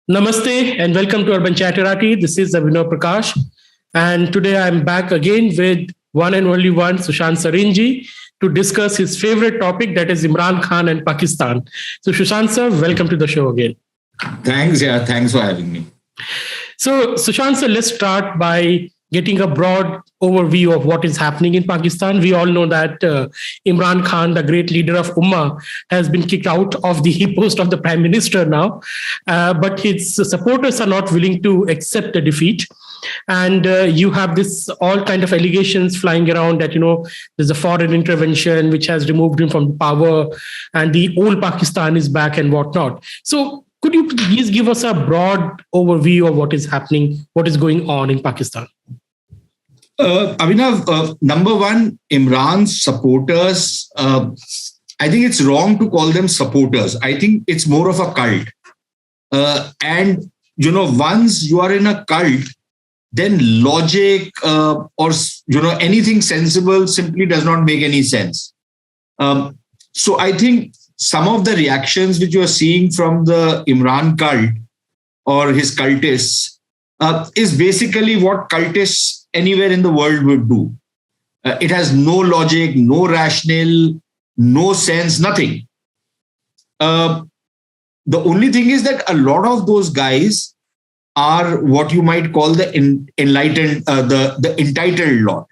Namaste and welcome to urban.chatterati. This is Abhinav Prakash, and today I'm back again with one and only one Sushant Sareen ji to discuss his favorite topic, that is Imran Khan and Pakistan. So Sushant sir, welcome to the show again. Thanks, yeah. Thanks for having me. So Sushant sir, let's start by getting a broad overview of what is happening in Pakistan. We all know that Imran Khan, the great leader of Ummah, has been kicked out of the post of the prime minister now, but his supporters are not willing to accept the defeat. And you have this all kind of allegations flying around that there's a foreign intervention which has removed him from power, and the old Pakistan is back and whatnot. So could you please give us a broad overview of what is happening, what is going on in Pakistan? Abhinav, number one, Imran's supporters, I think it's wrong to call them supporters. I think it's more of a cult. And, once you are in a cult, then logic or, anything sensible simply does not make any sense. So I think some of the reactions which you are seeing from the Imran cult or his cultists is basically what cultists anywhere in the world would do. It has no logic, no rationale, no sense, nothing. The only thing is that a lot of those guys are what you might call the enlightened, the entitled lot.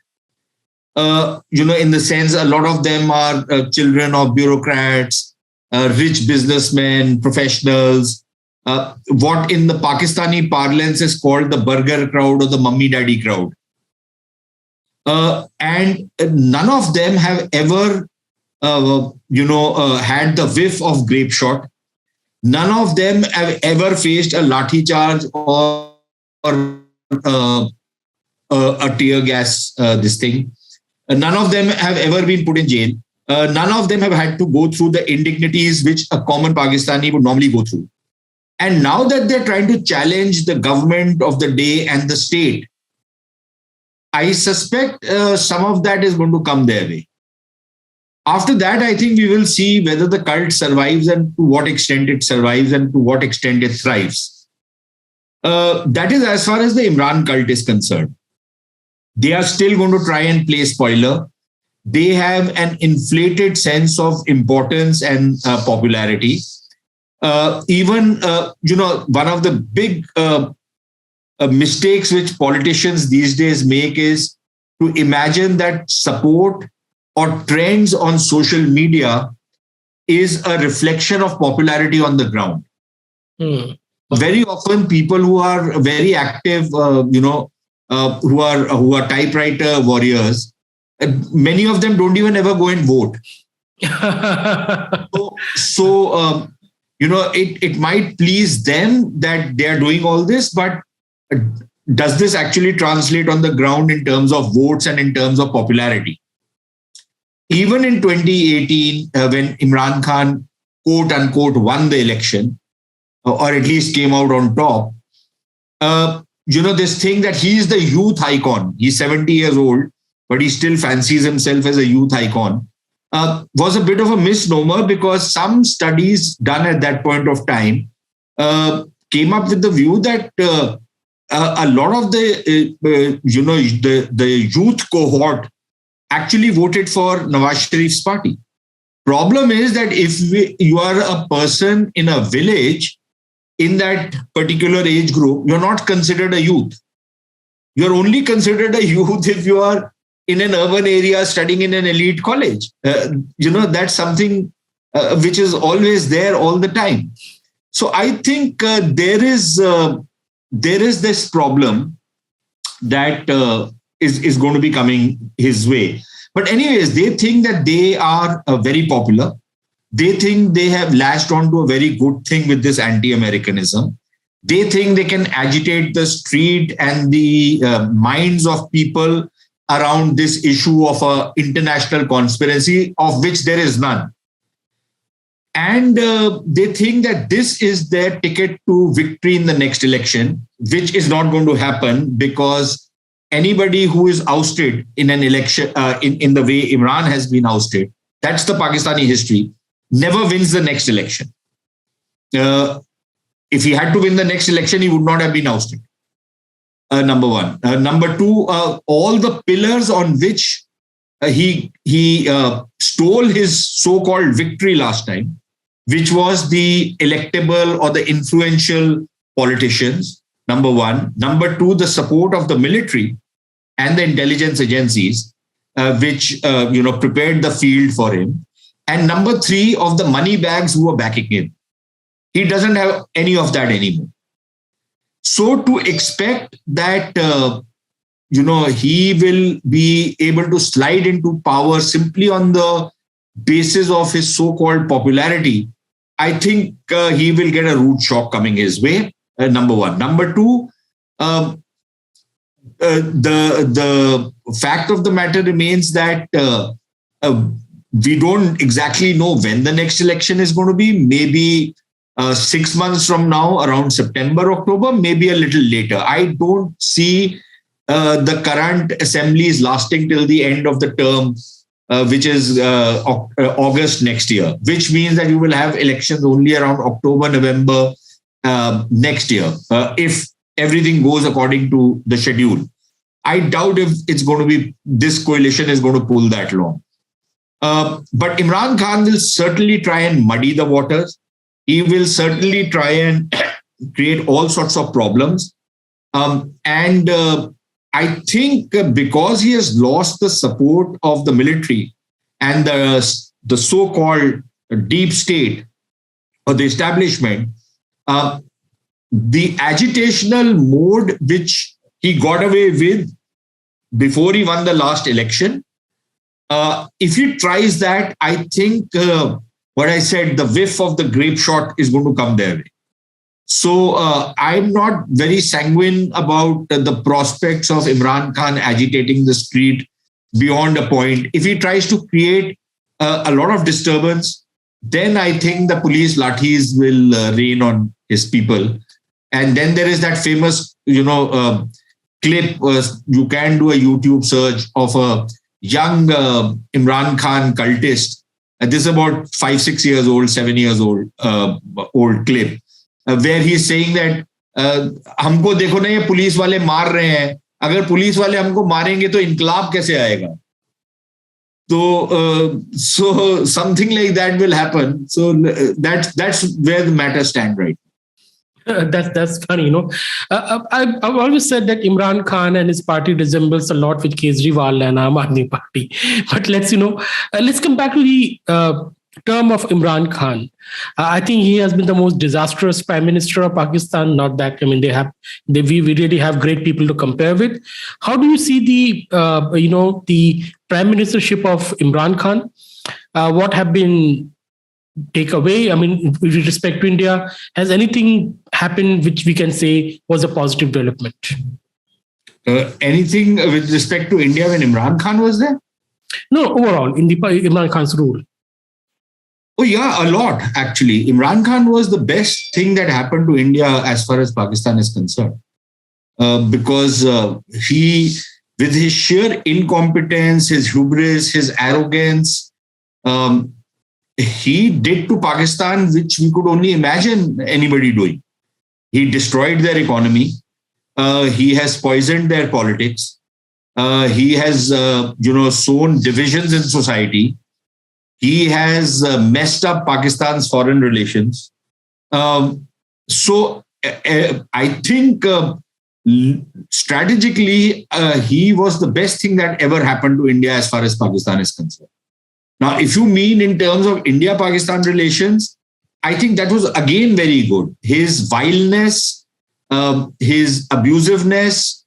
In the sense, a lot of them are children of bureaucrats, rich businessmen, professionals, what in the Pakistani parlance is called the burger crowd or the mummy daddy crowd. And none of them have ever, had the whiff of grape shot. None of them have ever faced a lathi charge or a tear gas, this thing. None of them have ever been put in jail. None of them have had to go through the indignities which a common Pakistani would normally go through. And now that they're trying to challenge the government of the day and the state, I suspect some of that is going to come their way. After that, I think we will see whether the cult survives and to what extent it survives and to what extent it thrives. That is as far as the Imran cult is concerned. They are still going to try and play spoiler. They have an inflated sense of importance and popularity. Even, one of the big mistakes which politicians these days make is to imagine that support or trends on social media is a reflection of popularity on the ground. Very often people who are very active, who are typewriter warriors, many of them don't even ever go and vote. It might please them that they are doing all this, but does this actually translate on the ground in terms of votes and in terms of popularity? Even in 2018, when Imran Khan, quote unquote, won the election, or at least came out on top, this thing that he is the youth icon, he's 70 years old, but he still fancies himself as a youth icon, was a bit of a misnomer because some studies done at that point of time came up with the view that a lot of the youth cohort actually voted for Nawaz Sharif's party. Problem is that if you are a person in a village in that particular age group, you're not considered a youth. You're only considered a youth if you are in an urban area studying in an elite college. That's something which is always there all the time. So I think there is this problem that is going to be coming his way. But anyways, they think that they are very popular. They think they have latched onto a very good thing with this anti-Americanism. They think they can agitate the street and the minds of people around this issue of an international conspiracy, of which there is none. And they think that this is their ticket to victory in the next election, which is not going to happen because anybody who is ousted in an election, in the way Imran has been ousted, that's the Pakistani history, never wins the next election. if he had to win the next election, he would not have been ousted. Number one. Number two, all the pillars on which he stole his so-called victory last time, which was the electable or the influential politicians, number one. Number two, the support of the military and the intelligence agencies, which prepared the field for him. And number three, of the money bags who were backing him. He doesn't have any of that anymore. So to expect that he will be able to slide into power simply on the basis of his so-called popularity, I think he will get a rude shock coming his way. Number one. Number two, the fact of the matter remains that we don't exactly know when the next election is going to be. Maybe 6 months from now, around September, October, maybe a little later. I don't see the current assemblies lasting till the end of the term, which is August next year, which means that you will have elections only around October, November next year, if everything goes according to the schedule. I doubt if it's going to be, this coalition is going to pull that long. But Imran Khan will certainly try and muddy the waters. He will certainly try and create all sorts of problems. And I think because he has lost the support of the military and the so-called deep state or the establishment, the agitational mode which he got away with before he won the last election, if he tries that, I think what I said, the whiff of the grape shot is going to come their way. So I'm not very sanguine about the prospects of Imran Khan agitating the street beyond a point. If he tries to create a lot of disturbance, then I think the police lathis will rain on his people. And then there is that famous, clip. You can do a YouTube search of a young Imran Khan cultist. This is about 5-6 years old, 7 years old clip, where he's saying that हमको देखो ना ये police वाले मार रहे हैं, अगर police वाले हमको मारेंगे तो इनकलाब कैसे आएगा? So something like that will happen. So that's where the matter stands right. That's funny, I've always said that Imran Khan and his party resembles a lot with Kejriwal and Aam Aadmi Party. But let's come back to the term of Imran Khan. I think he has been the most disastrous prime minister of Pakistan. Not that, we really have great people to compare with. How do you see the prime ministership of Imran Khan? What have been takeaway? With respect to India, has anything happened which we can say was a positive development? Anything with respect to India when Imran Khan was there? No, overall, in the Imran Khan's rule. Oh, yeah, a lot, actually. Imran Khan was the best thing that happened to India as far as Pakistan is concerned. Because he, with his sheer incompetence, his hubris, his arrogance, he did to Pakistan which we could only imagine anybody doing. He destroyed their economy. He has poisoned their politics. He has, sown divisions in society. He has messed up Pakistan's foreign relations. So I think strategically, he was the best thing that ever happened to India as far as Pakistan is concerned. Now, if you mean in terms of India-Pakistan relations, I think that was again very good. His vileness, his abusiveness,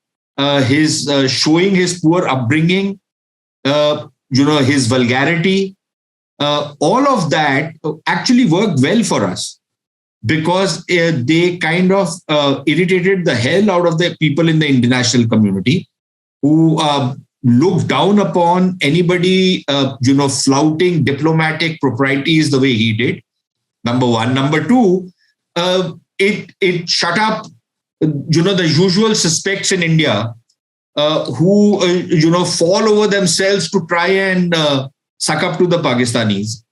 his showing his poor upbringing, his vulgarity, all of that actually worked well for us because they kind of irritated the hell out of the people in the international community who looked down upon anybody, flouting diplomatic proprieties the way he did. Number one. Number two, it shut up, the usual suspects in India who, fall over themselves to try and suck up to the Pakistanis.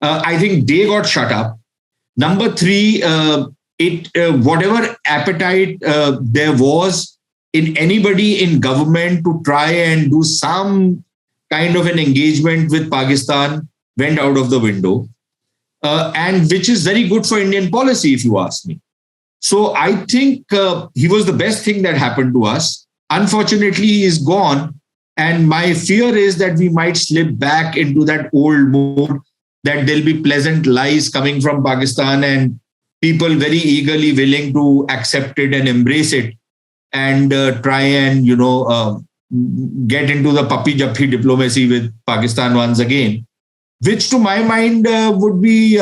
I think they got shut up. Number three, whatever appetite there was in anybody in government to try and do some kind of an engagement with Pakistan went out of the window, and which is very good for Indian policy, if you ask me. So I think he was the best thing that happened to us. Unfortunately, he is gone. And my fear is that we might slip back into that old mode, that there'll be pleasant lies coming from Pakistan and people very eagerly willing to accept it and embrace it and try and, get into the puppy-juppy diplomacy with Pakistan once again, which to my mind would be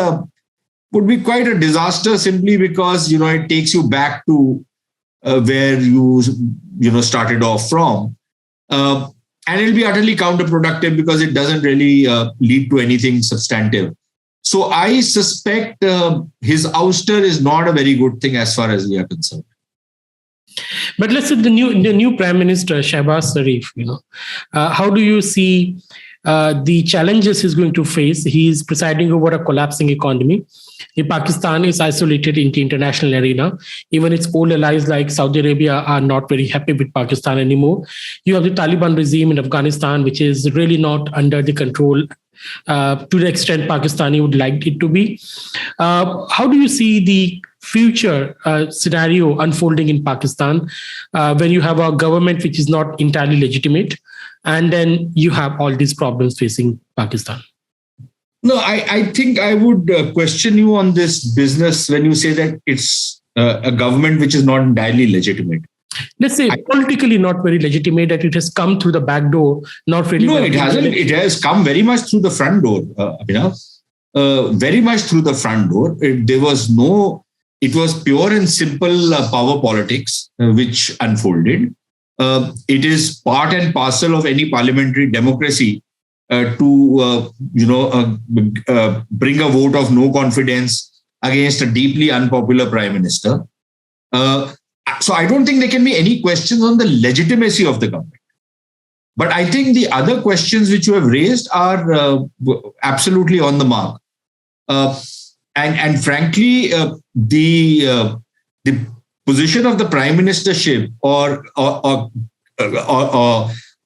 quite a disaster, simply because, it takes you back to where you started off from. And it'll be utterly counterproductive because it doesn't really lead to anything substantive. So I suspect his ouster is not a very good thing as far as we are concerned. But let's say the new Prime Minister, Shehbaz Sharif, how do you see the challenges he's going to face? He's presiding over a collapsing economy. Pakistan is isolated in the international arena. Even its old allies like Saudi Arabia are not very happy with Pakistan anymore. You have the Taliban regime in Afghanistan, which is really not under the control to the extent Pakistani would like it to be. How do you see the future scenario unfolding in Pakistan when you have a government which is not entirely legitimate, and then you have all these problems facing Pakistan? No, I think I would question you on this business when you say that it's a government which is not entirely legitimate. Let's say politically not very legitimate, that it has come through the back door, not really. No, it hasn't. It has come very much through the front door, very much through the front door. It was pure and simple power politics which unfolded. It is part and parcel of any parliamentary democracy to bring a vote of no confidence against a deeply unpopular prime minister. So I don't think there can be any questions on the legitimacy of the government. But I think the other questions which you have raised are absolutely on the mark. And frankly, the position of the prime ministership or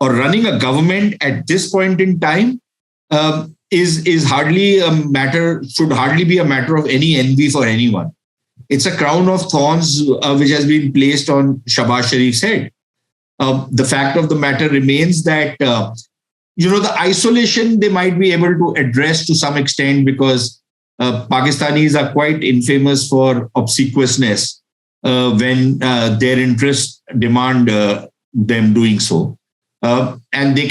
running a government at this point in time is hardly a matter, should hardly be a matter of any envy for anyone. It's a crown of thorns which has been placed on Shehbaz Sharif's head. The fact of the matter remains that, the isolation they might be able to address to some extent, because Pakistanis are quite infamous for obsequiousness when their interests demand them doing so. And they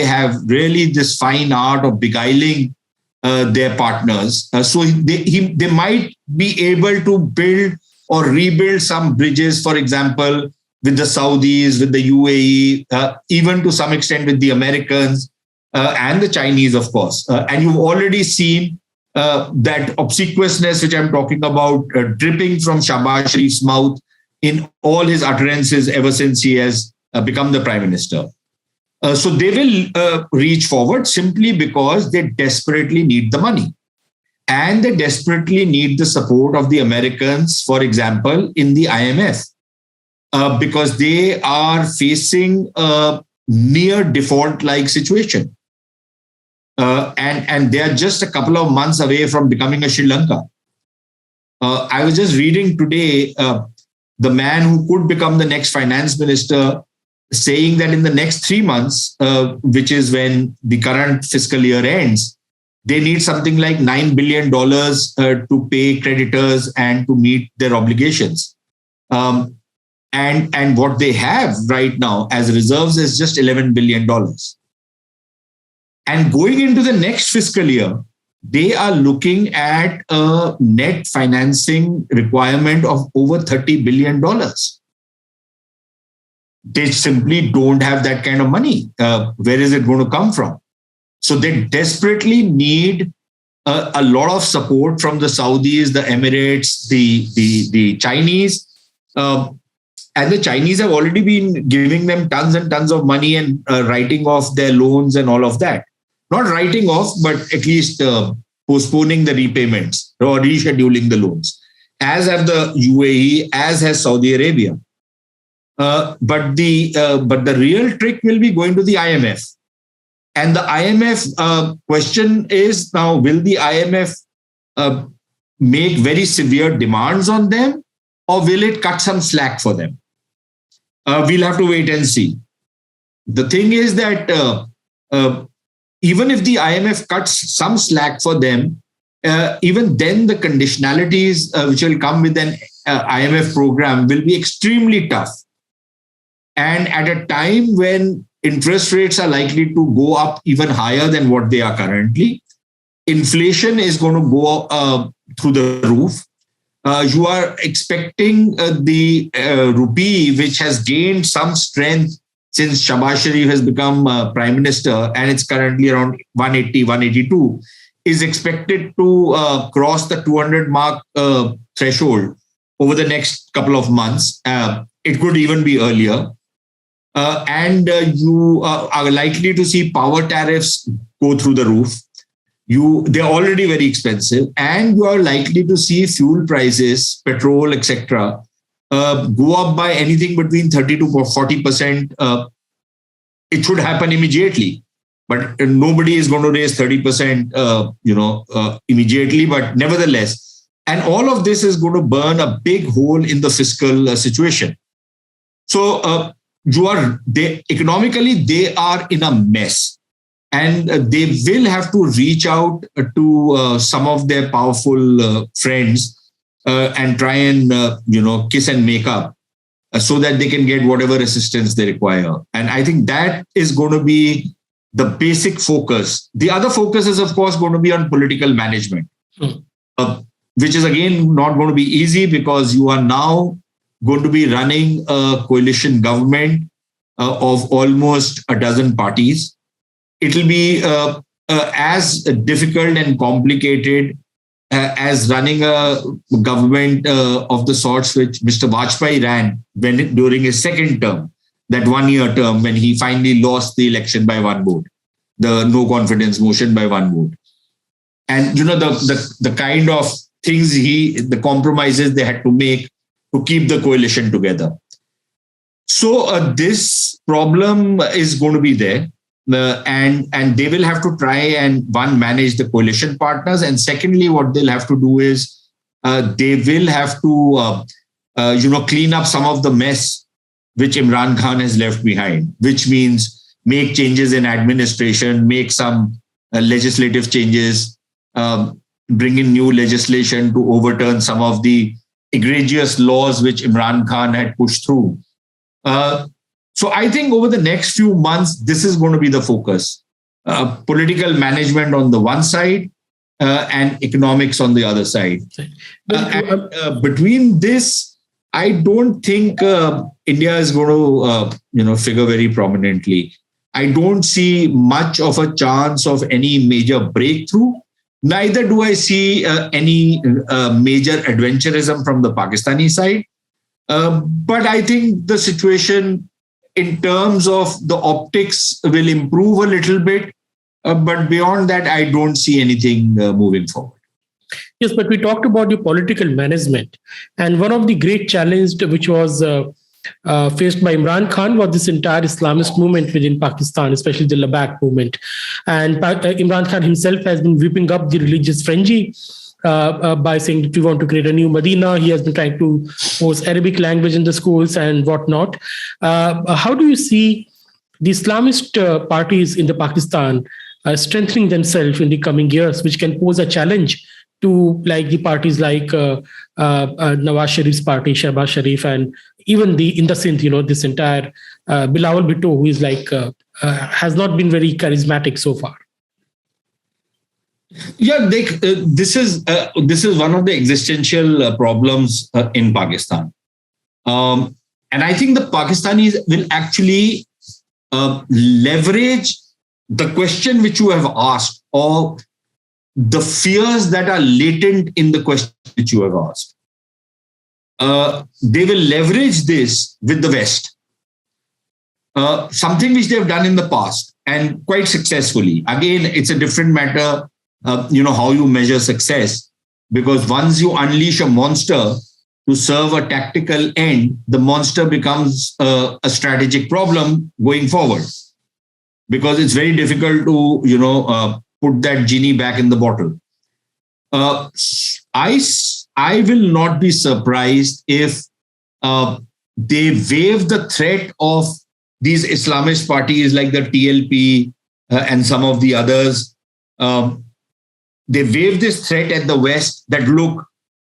have really this fine art of beguiling their partners. So they might be able to build or rebuild some bridges, for example, with the Saudis, with the UAE, even to some extent with the Americans and the Chinese, of course. And you've already seen that obsequiousness, which I'm talking about, dripping from Shehbaz Sharif's mouth in all his utterances ever since he has become the prime minister. So they will reach forward simply because they desperately need the money. And they desperately need the support of the Americans, for example, in the IMF, because they are facing a near default-like situation. And they are just a couple of months away from becoming a Sri Lanka. I was just reading today, the man who could become the next finance minister saying that in the next 3 months, which is when the current fiscal year ends, they need something like $9 billion to pay creditors and to meet their obligations. And what they have right now as reserves is just $11 billion. And going into the next fiscal year, they are looking at a net financing requirement of over $30 billion. They simply don't have that kind of money. Where is it going to come from? So they desperately need a lot of support from the Saudis, the Emirates, the Chinese. And the Chinese have already been giving them tons and tons of money and writing off their loans and all of that. Not writing off, but at least postponing the repayments or rescheduling the loans. as have the UAE, as has Saudi Arabia. But the real trick will be going to the IMF. And the IMF question is now, will the IMF make very severe demands on them, or will it cut some slack for them? We'll have to wait and see. The thing is that even if the IMF cuts some slack for them, even then the conditionalities which will come with an IMF program will be extremely tough. And at a time when interest rates are likely to go up even higher than what they are currently, inflation is going to go through the roof. You are expecting the rupee, which has gained some strength since Shehbaz Sharif has become prime minister, and it's currently around 180, 182, is expected to cross the 200 mark threshold over the next couple of months. It could even be earlier. And you are likely to see power tariffs go through the roof. They're already very expensive, and you are likely to see fuel prices, petrol, etc., go up by anything between 30 to 40%. It should happen immediately, but nobody is going to raise 30%, immediately. But nevertheless, and all of this is going to burn a big hole in the fiscal situation. So economically, they are in a mess. And they will have to reach out to some of their powerful friends and try and, kiss and make up so that they can get whatever assistance they require. And I think that is going to be the basic focus. The other focus is, of course, going to be on political management, which is, again, not going to be easy because you are now going to be running a coalition government of almost a dozen parties. It'll be as difficult and complicated as running a government of the sorts which Mr. Vajpayee ran during his second term, that 1 year term, when he finally lost the election by one vote, the no confidence motion by one vote. And the kind of things the compromises they had to make to keep the coalition together. So this problem is going to be there. And they will have to try and manage the coalition partners, and secondly, what they'll have to do is they will have to clean up some of the mess which Imran Khan has left behind, which means make changes in administration, make some legislative changes, bring in new legislation to overturn some of the egregious laws which Imran Khan had pushed through. So I think over the next few months, this is going to be the focus. Political management on the one side and economics on the other side. Between this, I don't think India is going to figure very prominently. I don't see much of a chance of any major breakthrough. Neither do I see any major adventurism from the Pakistani side. But I think the situation in terms of the optics will improve a little bit. But beyond that, I don't see anything moving forward. Yes, but we talked about your political management. And one of the great challenges which was faced by Imran Khan was this entire Islamist movement within Pakistan, especially the Labak movement. And Imran Khan himself has been whipping up the religious frenzy by saying that we want to create a new Medina. He has been trying to force Arabic language in the schools and whatnot. How do you see the Islamist parties in the Pakistan strengthening themselves in the coming years, which can pose a challenge to like the parties like Nawaz Sharif's party, Shehbaz Sharif, and even in the Sindh, this entire Bilawal Bhutto, who is has not been very charismatic so far. Yeah, this is one of the existential problems in Pakistan, and I think the Pakistanis will actually leverage the question which you have asked, or the fears that are latent in the question which you have asked. They will leverage this with the West, something which they have done in the past and quite successfully. Again, it's a different matter. How you measure success. Because once you unleash a monster to serve a tactical end, the monster becomes a strategic problem going forward. Because it's very difficult to, put that genie back in the bottle. Uh, I will not be surprised if they waive the threat of these Islamist parties like the TLP and some of the others. They waive this threat at the West that look,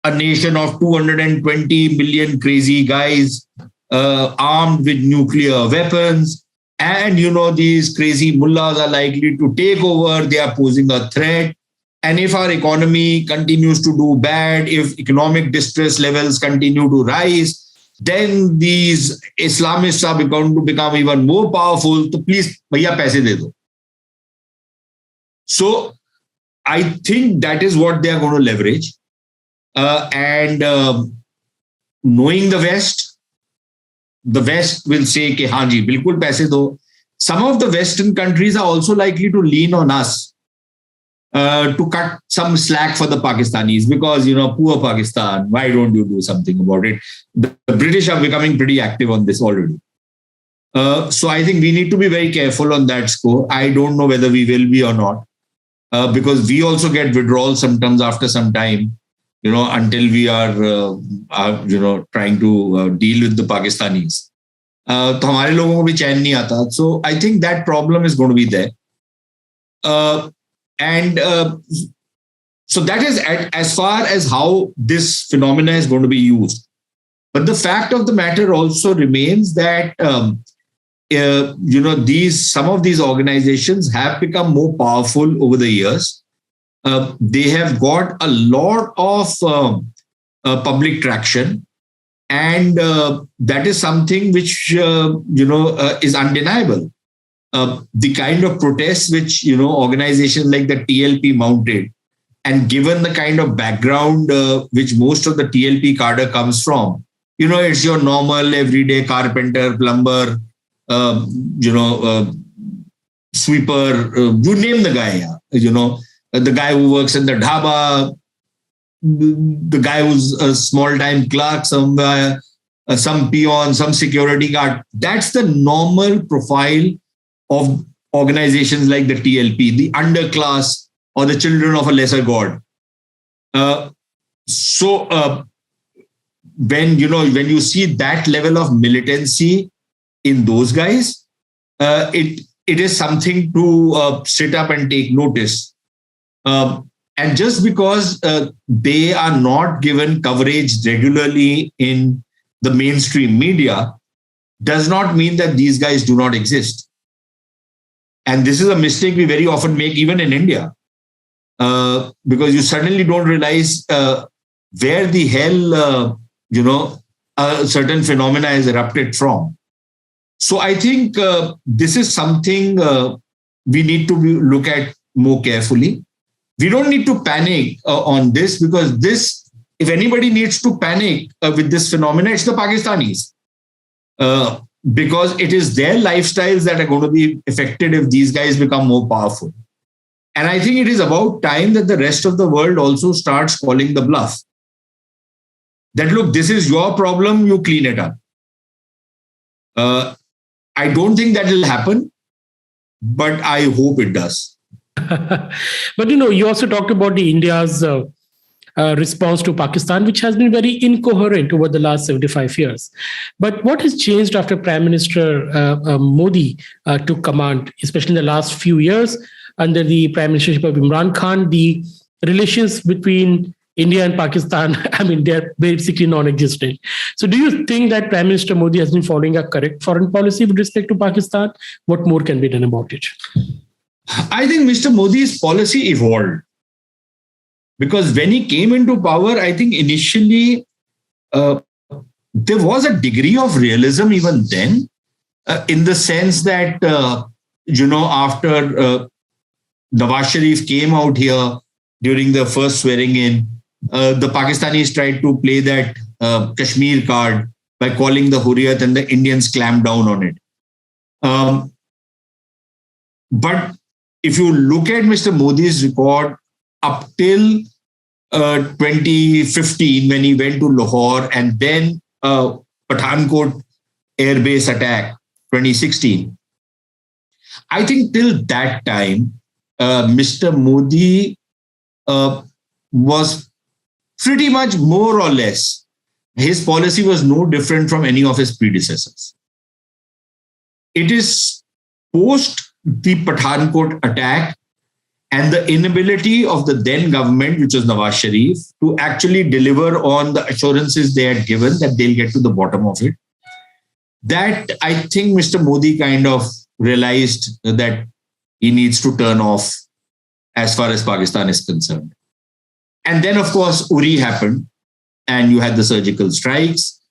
a nation of 220 million crazy guys armed with nuclear weapons. And, these crazy mullahs are likely to take over. They are posing a threat. And if our economy continues to do bad, if economic distress levels continue to rise, then these Islamists are going to become even more powerful. So please, bhaiya, paise de do. So I think that is what they are going to leverage. And knowing the West will say, "Ke haan ji, bilkul paise do." Some of the Western countries are also likely to lean on us to cut some slack for the Pakistanis because, poor Pakistan, why don't you do something about it? The British are becoming pretty active on this already. So I think we need to be very careful on that score. I don't know whether we will be or not, because we also get withdrawal symptoms after some time, until we are trying to deal with the Pakistanis. तो हमारे लोगों को भी चैन नहीं आता. So I think that problem is going to be there. And so that is as far as how this phenomena is going to be used. But the fact of the matter also remains that, some of these organizations have become more powerful over the years. They have got a lot of public traction. And that is something which, is undeniable. The kind of protests which, organizations like the TLP mounted, and given the kind of background which most of the TLP cadre comes from, it's your normal everyday carpenter, plumber, sweeper, you name the guy, the guy who works in the dhaba, the guy who's a small-time clerk somewhere, some peon, some security guard. That's the normal profile of organizations like the TLP, the underclass or the children of a lesser god. So when you see that level of militancy in those guys, it is something to sit up and take notice. And just because they are not given coverage regularly in the mainstream media does not mean that these guys do not exist. And this is a mistake we very often make even in India, because you suddenly don't realize where the hell, a certain phenomena is erupted from. So I think this is something we need to look at more carefully. We don't need to panic on this, because this, if anybody needs to panic with this phenomena, it's the Pakistanis. Because it is their lifestyles that are going to be affected if these guys become more powerful. And I think it is about time that the rest of the world also starts calling the bluff. That, look, this is your problem, you clean it up. I don't think that will happen, but I hope it does. But you also talked about the India's response to Pakistan, which has been very incoherent over the last 75 years. But what has changed after Prime Minister Modi took command, especially in the last few years under the Prime Ministership of Imran Khan? The relations between India and Pakistan, they're basically non-existent. So do you think that Prime Minister Modi has been following a correct foreign policy with respect to Pakistan? What more can be done about it? I think Mr. Modi's policy evolved, because when he came into power, I think initially there was a degree of realism even then, in the sense that, after Nawaz Sharif came out here during the first swearing in, the Pakistanis tried to play that Kashmir card by calling the Hurriyat, and the Indians clamped down on it. But if you look at Mr. Modi's record up till 2015 when he went to Lahore, and then Pathankot air base attack 2016. I think till that time, Mr. Modi was pretty much more or less, his policy was no different from any of his predecessors. It is post the Pathankot attack and the inability of the then government, which was Nawaz Sharif, to actually deliver on the assurances they had given that they'll get to the bottom of it, that I think Mr. Modi kind of realized that he needs to turn off as far as Pakistan is concerned. And then, of course, Uri happened and you had the surgical strikes.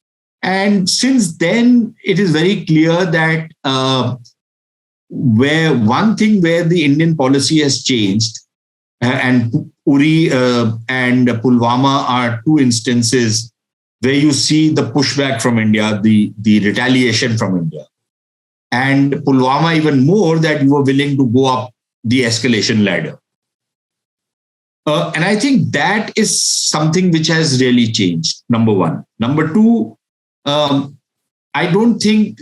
And since then, it is very clear that where the Indian policy has changed, and Uri and Pulwama are two instances where you see the pushback from India, the retaliation from India. And Pulwama even more, that you were willing to go up the escalation ladder. And I think that is something which has really changed, number one. Number two, I don't think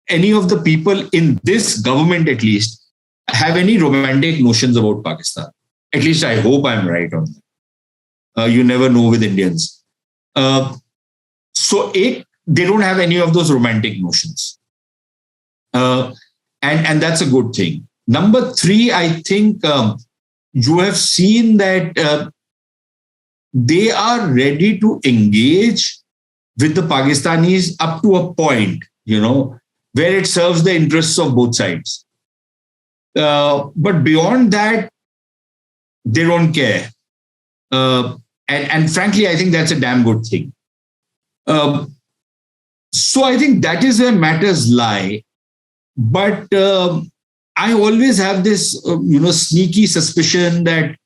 any of the people in this government, at least, have any romantic notions about Pakistan. At least I hope I'm right on that. You never know with Indians. So they don't have any of those romantic notions. And that's a good thing. Number three, I think you have seen that they are ready to engage with the Pakistanis up to a point, where it serves the interests of both sides. But beyond that, they don't care. And frankly, I think that's a damn good thing. So I think that is where matters lie. But I always have this, sneaky suspicion that,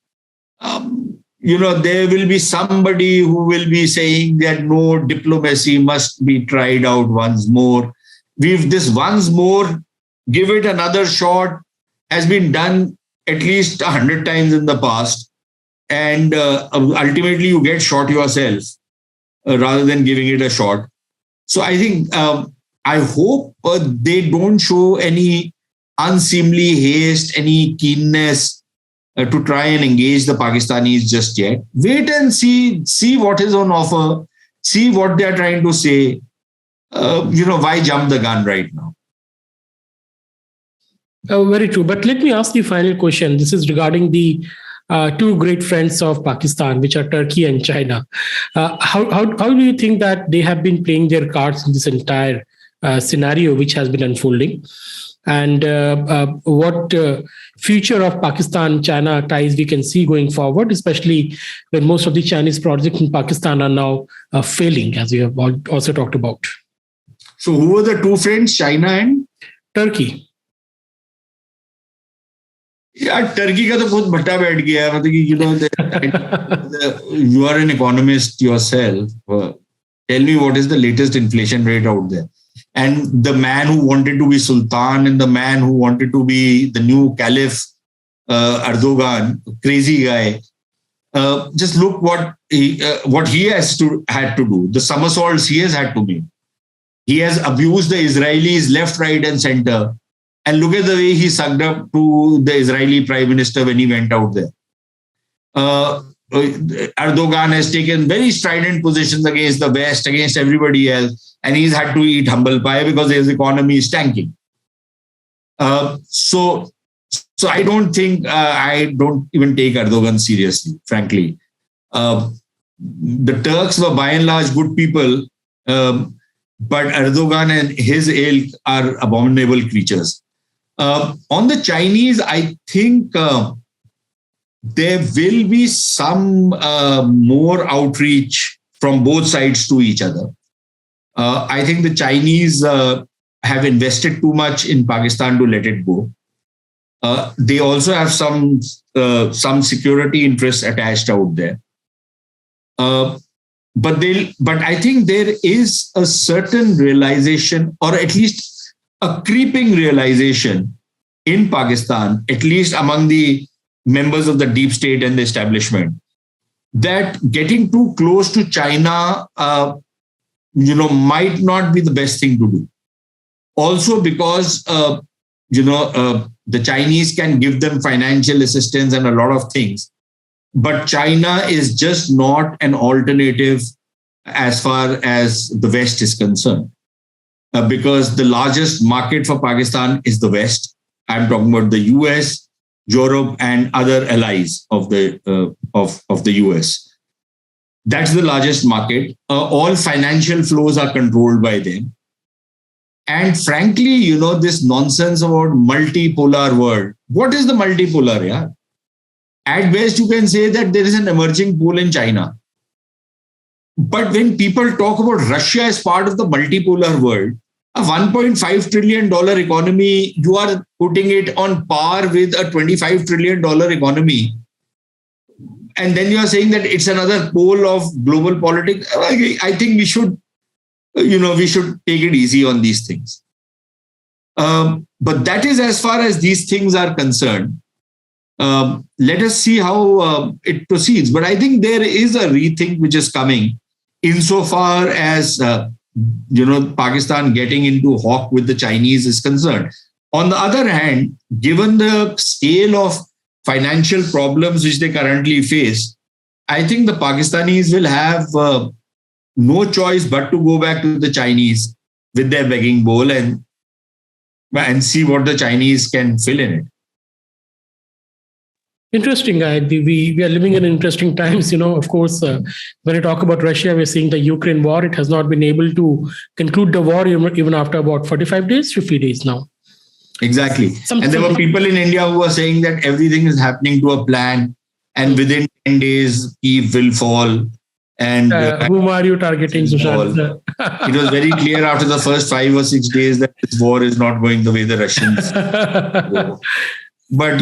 there will be somebody who will be saying that no, diplomacy must be tried out once more. This once more, give it another shot, has been done at least 100 times in the past. And ultimately you get shot yourself rather than giving it a shot. So I think, I hope they don't show any unseemly haste, any keenness to try and engage the Pakistanis just yet. Wait and see what is on offer, see what they're trying to say. Why jump the gun right now? Very true. But let me ask the final question. This is regarding the two great friends of Pakistan, which are Turkey and China. How do you think that they have been playing their cards in this entire scenario which has been unfolding? And what future of Pakistan-China ties we can see going forward, especially when most of the Chinese projects in Pakistan are now failing, as we have also talked about. So who were the two friends, China and? Turkey. Yeah, Turkey का तो बहुत भट्टा बैठ गया है, you are an economist yourself. Tell me what is the latest inflation rate out there? And the man who wanted to be Sultan and the man who wanted to be the new Caliph, Erdogan, crazy guy. Just look what he had to do. The somersaults he has had to make. He has abused the Israelis left, right, and center. And look at the way he sucked up to the Israeli prime minister when he went out there. Erdogan has taken very strident positions against the West, against everybody else, and he's had to eat humble pie because his economy is tanking. So I don't think, I don't even take Erdogan seriously, frankly. The Turks were by and large good people, but Erdogan and his ilk are abominable creatures. On the Chinese, I think there will be some more outreach from both sides to each other. I think the Chinese have invested too much in Pakistan to let it go. They also have some security interests attached out there. But I think there is a certain realization, or at least a creeping realization in Pakistan, at least among the members of the deep state and the establishment, that getting too close to China, might not be the best thing to do. Also because, the Chinese can give them financial assistance and a lot of things. But China is just not an alternative as far as the West is concerned. Because the largest market for Pakistan is the West. I'm talking about the US, Europe, and other allies of the US. That's the largest market. All financial flows are controlled by them. And frankly, this nonsense about multipolar world. What is the multipolar? Yeah? At best, you can say that there is an emerging pole in China. But when people talk about Russia as part of the multipolar world, a $1.5 trillion economy, you are putting it on par with a $25 trillion economy. And then you are saying that it's another pole of global politics. I think we should take it easy on these things. But that is as far as these things are concerned. Let us see how it proceeds. But I think there is a rethink which is coming insofar as, Pakistan getting into hawk with the Chinese is concerned. On the other hand, given the scale of financial problems which they currently face, I think the Pakistanis will have no choice but to go back to the Chinese with their begging bowl and see what the Chinese can fill in it. Interesting. We are living in interesting times. Of course, when I talk about Russia, we're seeing the Ukraine war. It has not been able to conclude the war even after about 45 days, 50 days now. Exactly. And there were people in India who were saying that everything is happening to a plan and within 10 days, Kyiv will fall. And whom are you targeting, Sushant? It was very clear after the first 5 or 6 days that this war is not going the way the Russians go. But,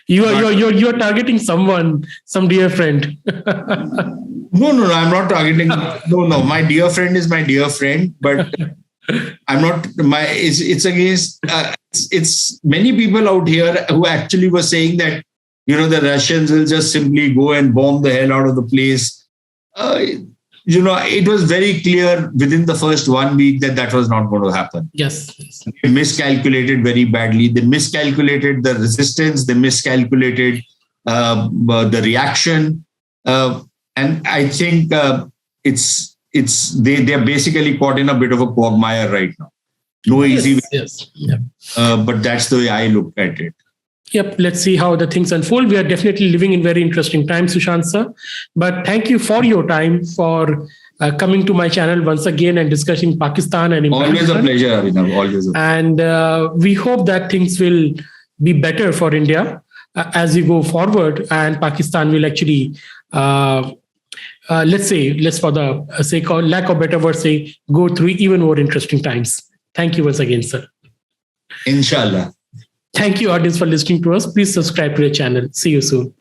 you're targeting someone, some dear friend. No, I'm not targeting. No, my dear friend is my dear friend, but I'm not. It's against. It's many people out here who actually were saying that the Russians will just simply go and bomb the hell out of the place. It was very clear within the first 1 week that was not going to happen. Yes. They miscalculated very badly. They miscalculated the resistance. They miscalculated the reaction. And I think they're basically caught in a bit of a quagmire right now. No easy way. Yes. Yep. But that's the way I look at it. Yep. Let's see how the things unfold. We are definitely living in very interesting times, Sushant sir. But thank you for your time, for coming to my channel once again and discussing Pakistan and always a pleasure, Abhinav. Always. And we hope that things will be better for India as we go forward, and Pakistan will actually, let's for the sake of lack of better words, say go through even more interesting times. Thank you once again, sir. Inshallah. Thank you, audience, for listening to us. Please subscribe to the channel. See you soon.